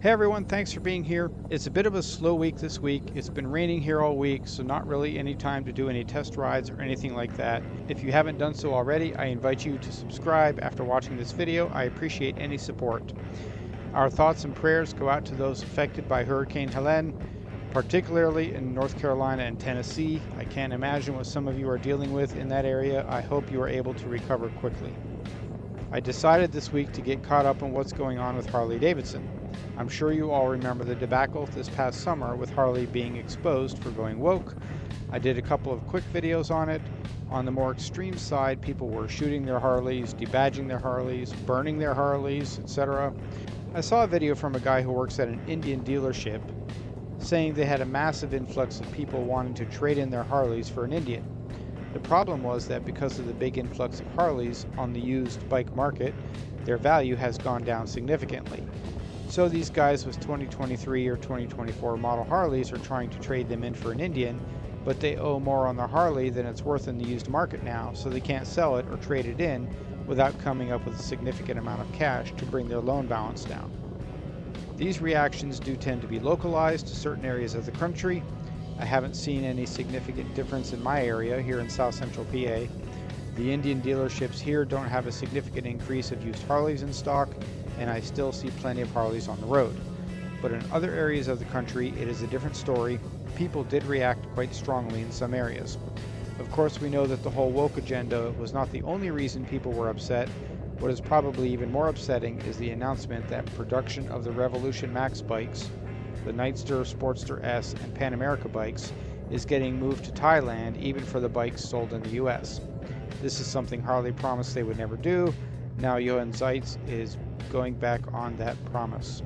Hey everyone, thanks for being here. It's a bit of a slow week this week. It's been raining here all week, so not really any time to do any test rides or anything like that. If you haven't done so already, I invite you to subscribe after watching this video. I appreciate any support. Our thoughts and prayers go out to those affected by Hurricane Helene, particularly in North Carolina and Tennessee. I can't imagine what some of you are dealing with in that area. I hope you are able to recover quickly. I decided this week to get caught up on what's going on with Harley Davidson. I'm sure you all remember the debacle this past summer with Harley being exposed for going woke. I did a couple of quick videos on it. On the more extreme side, people were shooting their Harleys, debadging their Harleys, burning their Harleys, etc. I saw a video from a guy who works at an Indian dealership saying they had a massive influx of people wanting to trade in their Harleys for an Indian. The problem was that because of the big influx of Harleys on the used bike market, their value has gone down significantly. So these guys with 2023 or 2024 model Harleys are trying to trade them in for an Indian, but they owe more on their Harley than it's worth in the used market now, so they can't sell it or trade it in without coming up with a significant amount of cash to bring their loan balance down. These reactions do tend to be localized to certain areas of the country. I haven't seen any significant difference in my area here in South Central PA. The Indian dealerships here don't have a significant increase of used Harleys in stock, and I still see plenty of Harleys on the road. But in other areas of the country, it is a different story. People did react quite strongly in some areas. Of course, we know that the whole woke agenda was not the only reason people were upset. What is probably even more upsetting is the announcement that production of the Revolution Max bikes, the Nightster, Sportster S, and Pan America bikes, is getting moved to Thailand even for the bikes sold in the US. This is something Harley promised they would never do. Now Johan Zeitz is going back on that promise.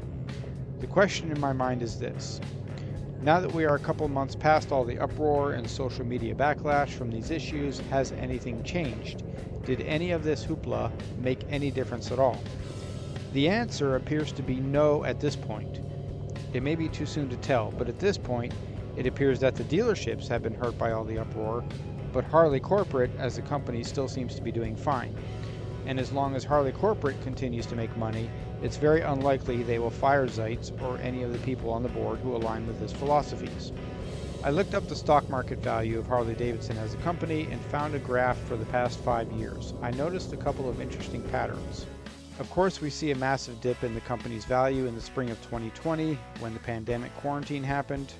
The question in my mind is this. Now that we are a couple months past all the uproar and social media backlash from these issues, has anything changed? Did any of this hoopla make any difference at all? The answer appears to be no at this point. It may be too soon to tell, but at this point, it appears that the dealerships have been hurt by all the uproar, but Harley Corporate as a company still seems to be doing fine. And as long as Harley Corporate continues to make money, it's very unlikely they will fire Zeitz or any of the people on the board who align with his philosophies. I looked up the stock market value of Harley Davidson as a company and found a graph for the past 5 years. I noticed a couple of interesting patterns. Of course, we see a massive dip in the company's value in the spring of 2020 when the pandemic quarantine happened.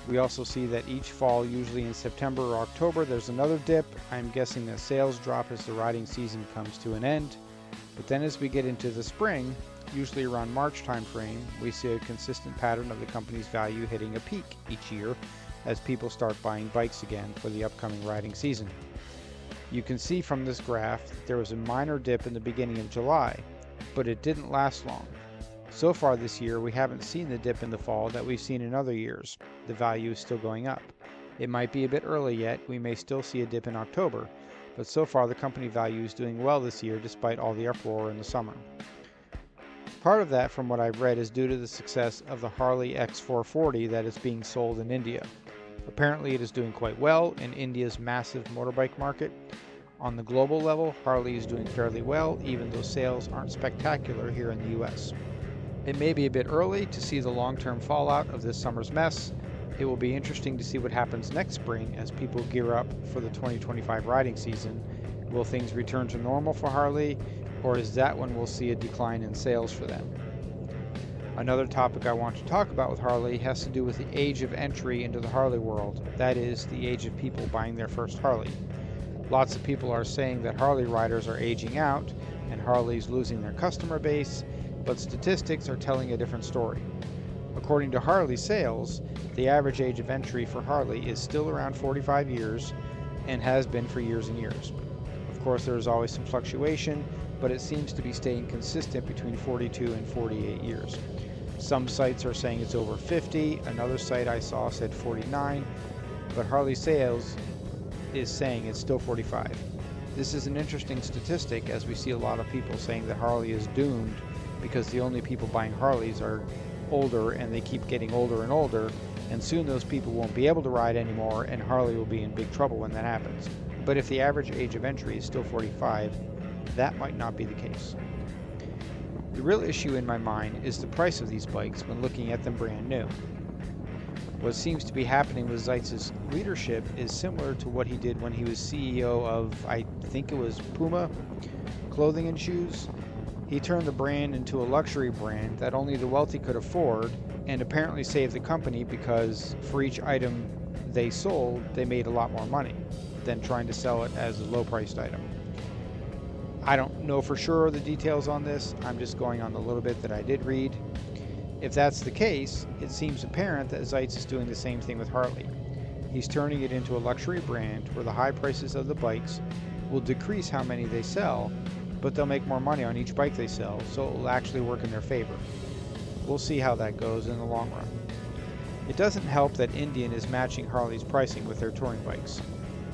We also see that each fall, usually in September or October, there's another dip. I'm guessing that sales drop as the riding season comes to an end. But then as we get into the spring, usually around March timeframe, we see a consistent pattern of the company's value hitting a peak each year as people start buying bikes again for the upcoming riding season. You can see from this graph that there was a minor dip in the beginning of July, but it didn't last long. So far this year, we haven't seen the dip in the fall that we've seen in other years. The value is still going up. It might be a bit early yet, we may still see a dip in October, but so far the company value is doing well this year despite all the uproar in the summer. Part of that, from what I've read, is due to the success of the Harley X440 that is being sold in India. Apparently it is doing quite well in India's massive motorbike market. On the global level, Harley is doing fairly well, even though sales aren't spectacular here in the US. It may be a bit early to see the long-term fallout of this summer's mess. It will be interesting to see what happens next spring as people gear up for the 2025 riding season. Will things return to normal for Harley, or is that when we'll see a decline in sales for them? Another topic I want to talk about with Harley has to do with the age of entry into the Harley world. That is, the age of people buying their first Harley. Lots of people are saying that Harley riders are aging out and Harley's losing their customer base, but statistics are telling a different story. According to Harley sales, the average age of entry for Harley is still around 45 years and has been for years and years. Of course, there is always some fluctuation, but it seems to be staying consistent between 42 and 48 years. Some sites are saying it's over 50, another site I saw said 49, but Harley sales is saying it's still 45. This is an interesting statistic as we see a lot of people saying that Harley is doomed because the only people buying Harleys are older and they keep getting older and older, and soon those people won't be able to ride anymore and Harley will be in big trouble when that happens. But if the average age of entry is still 45, that might not be the case. The real issue in my mind is the price of these bikes when looking at them brand new. What seems to be happening with Zeitz's leadership is similar to what he did when he was CEO of, I think it was Puma clothing and shoes. He turned the brand into a luxury brand that only the wealthy could afford, and apparently saved the company because for each item they sold, they made a lot more money than trying to sell it as a low-priced item. I don't know for sure the details on this. I'm just going on the little bit that I did read. If that's the case, it seems apparent that Zeitz is doing the same thing with Harley. He's turning it into a luxury brand where the high prices of the bikes will decrease how many they sell, but they'll make more money on each bike they sell, so it will actually work in their favor. We'll see how that goes in the long run. It doesn't help that Indian is matching Harley's pricing with their touring bikes.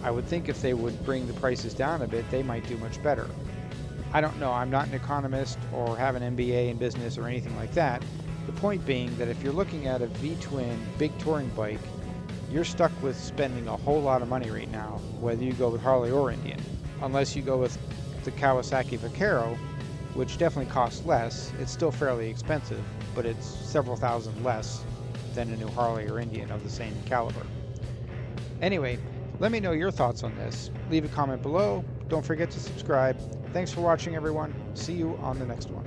I would think if they would bring the prices down a bit, they might do much better. I don't know, I'm not an economist or have an MBA in business or anything like that. The point being that if you're looking at a V-twin big touring bike, you're stuck with spending a whole lot of money right now, whether you go with Harley or Indian. Unless you go with the Kawasaki Vaquero, which definitely costs less. It's still fairly expensive, but it's several thousand less than a new Harley or Indian of the same caliber. Anyway, let me know your thoughts on this. Leave a comment below. Don't forget to subscribe. Thanks for watching, everyone. See you on the next one.